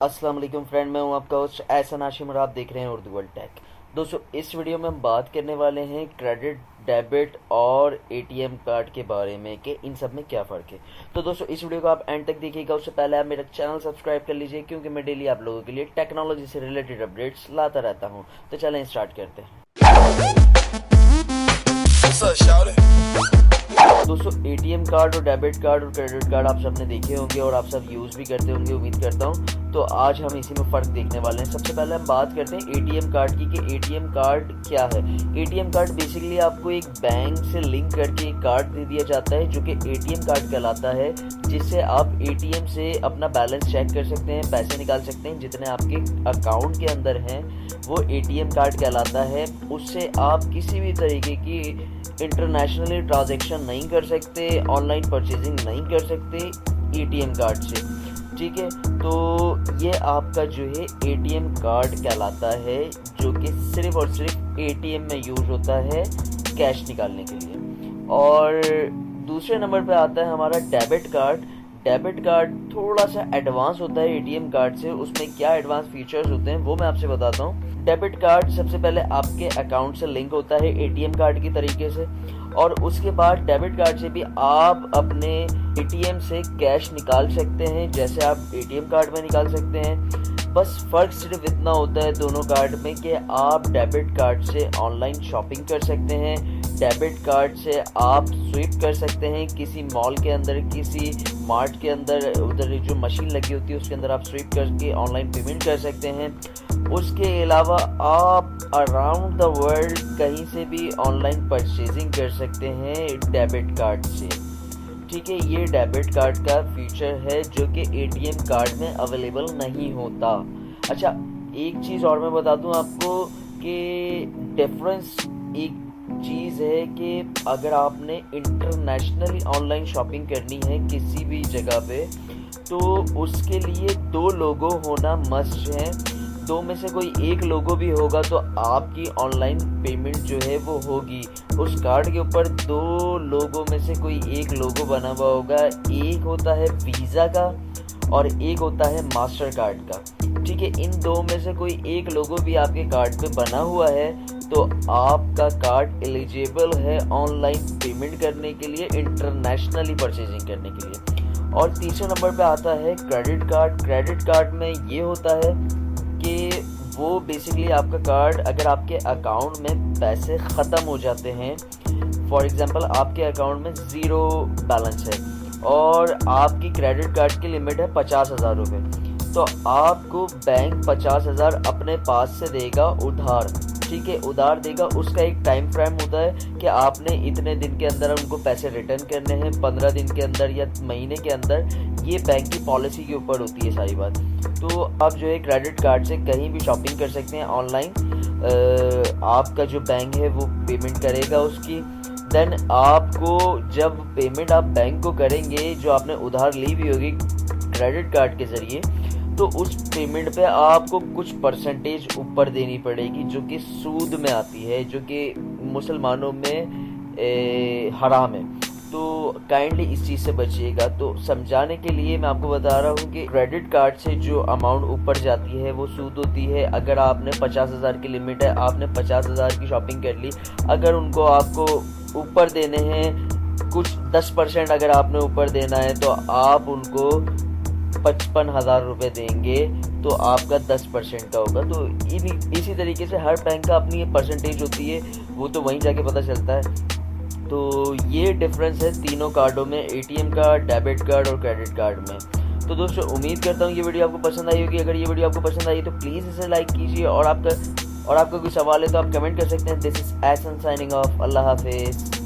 अस्सलाम वालेकुम फ्रेंड, मैं हूं आपका होस्ट एहसन हाशिम और आप देख रहे हैं उर्दू वर्ल्ड टेक। दोस्तों, इस वीडियो में हम बात करने वाले हैं क्रेडिट, डेबिट और एटीएम कार्ड के बारे में कि इन सब में क्या फ़र्क है। तो दोस्तों, इस वीडियो को आप एंड तक देखिएगा। उससे पहले आप मेरा चैनल सब्सक्राइब कर लीजिए, क्योंकि मैं डेली आप लोगों के लिए टेक्नोलॉजी से रिलेटेड अपडेट्स लाता रहता हूँ। तो चलें स्टार्ट करते हैं। दोस्तों, एटीएम कार्ड और डेबिट कार्ड और क्रेडिट कार्ड आप सबने देखे होंगे और आप सब यूज़ भी करते होंगे, उम्मीद करता हूँ। तो आज हम इसी में फ़र्क देखने वाले हैं। सबसे पहले हम बात करते हैं एटीएम कार्ड की कि एटीएम कार्ड क्या है। एटीएम कार्ड बेसिकली आपको एक बैंक से लिंक करके एक कार्ड दे दिया जाता है जो कि एटीएम कार्ड कहलाता है, जिससे आप एटीएम से अपना बैलेंस चेक कर सकते हैं, पैसे निकाल सकते हैं। जितने आपके अकाउंट के अंदर हैं वो एटीएम कार्ड कहलाता है। उससे आप किसी भी तरीके की इंटरनेशनली ट्रांजैक्शन नहीं कर सकते, ऑनलाइन परचेजिंग नहीं कर सकते एटीएम कार्ड से। ठीक है, तो ये आपका जो है एटीएम कार्ड कहलाता है, जो कि सिर्फ और सिर्फ एटीएम में यूज होता है कैश निकालने के लिए। और दूसरे नंबर पे आता है हमारा डेबिट कार्ड। डेबिट कार्ड थोड़ा सा एडवांस होता है एटीएम कार्ड से। उसमें क्या एडवांस फीचर्स होते हैं वो मैं आपसे बताता हूँ। डेबिट कार्ड सबसे पहले आपके अकाउंट से लिंक होता है एटीएम कार्ड की तरीके से, और उसके बाद डेबिट कार्ड से भी आप अपने एटीएम से कैश निकाल सकते हैं, जैसे आप एटीएम कार्ड में निकाल सकते हैं। बस फ़र्क सिर्फ इतना होता है दोनों कार्ड में कि आप डेबिट कार्ड से ऑनलाइन शॉपिंग कर सकते हैं, डेबिट कार्ड से आप स्विप कर सकते हैं किसी मॉल के अंदर, किसी मार्ट के अंदर, उधर जो मशीन लगी होती है उसके अंदर आप स्विप करके ऑनलाइन पेमेंट कर सकते हैं। उसके अलावा आप अराउंड द वर्ल्ड कहीं से भी ऑनलाइन परचेजिंग कर सकते हैं डेबिट कार्ड से। ठीक है, ये डेबिट कार्ड का फीचर है जो कि एटीएम कार्ड में अवेलेबल नहीं होता। अच्छा, एक चीज़ और मैं बता दूं आपको कि डिफरेंस एक चीज़ है कि अगर आपने इंटरनेशनली ऑनलाइन शॉपिंग करनी है किसी भी जगह पे, तो उसके लिए 2 लोगो होना मस्ट है। 2 में से कोई एक लोगो भी होगा तो आपकी ऑनलाइन पेमेंट जो है वो होगी। उस कार्ड के ऊपर 2 लोगों में से कोई एक लोगो बना हुआ होगा। एक होता है वीज़ा का और एक होता है मास्टर कार्ड का। ठीक है, इन 2 में से कोई एक लोगो भी आपके कार्ड पे बना हुआ है तो आपका कार्ड एलिजिबल है ऑनलाइन पेमेंट करने के लिए, इंटरनेशनली परचेजिंग करने के लिए। और तीसरे नंबर पे आता है क्रेडिट कार्ड। क्रेडिट कार्ड में ये होता है कि वो बेसिकली आपका कार्ड, अगर आपके अकाउंट में पैसे ख़त्म हो जाते हैं, फॉर एग्जांपल आपके अकाउंट में 0 बैलेंस है और आपकी क्रेडिट कार्ड की लिमिट है 50,000 रुपये, तो आपको बैंक 50,000 अपने पास से देगा उधार। ठीक है, उधार देगा। उसका एक टाइम फ्रेम होता है कि आपने इतने दिन के अंदर उनको पैसे रिटर्न करने हैं, 15 दिन के अंदर या महीने के अंदर। ये बैंक की पॉलिसी के ऊपर होती है सारी बात। तो आप जो है क्रेडिट कार्ड से कहीं भी शॉपिंग कर सकते हैं ऑनलाइन। आपका जो बैंक है वो पेमेंट करेगा उसकी। देन आपको जब पेमेंट आप बैंक को करेंगे, जो आपने उधार ली हुई होगी क्रेडिट कार्ड के ज़रिए, तो उस पेमेंट पे आपको कुछ परसेंटेज ऊपर देनी पड़ेगी, जो कि सूद में आती है, जो कि मुसलमानों में हराम है। तो काइंडली इस चीज़ से बचिएगा। तो समझाने के लिए मैं आपको बता रहा हूँ कि क्रेडिट कार्ड से जो अमाउंट ऊपर जाती है वो सूद होती है। अगर आपने 50,000 की लिमिट है, आपने 50,000 की शॉपिंग कर ली, अगर उनको आपको ऊपर देने हैं कुछ 10%, अगर आपने ऊपर देना है तो आप उनको 55,000 रुपये देंगे, तो आपका 10% का होगा। तो इसी तरीके से हर बैंक का अपनी परसेंटेज होती है, वो तो वहीं जाके पता चलता है। तो ये डिफरेंस है तीनों कार्डों में, एटीएम कार्ड, डेबिट कार्ड और क्रेडिट कार्ड में। तो दोस्तों, उम्मीद करता हूँ ये वीडियो आपको पसंद आई होगी। अगर ये वीडियो आपको पसंद आई तो प्लीज़ इसे लाइक कीजिए, और आपका कोई सवाल है तो आप कमेंट कर सकते हैं। This is Ehsan signing off. अल्लाह हाफिज़।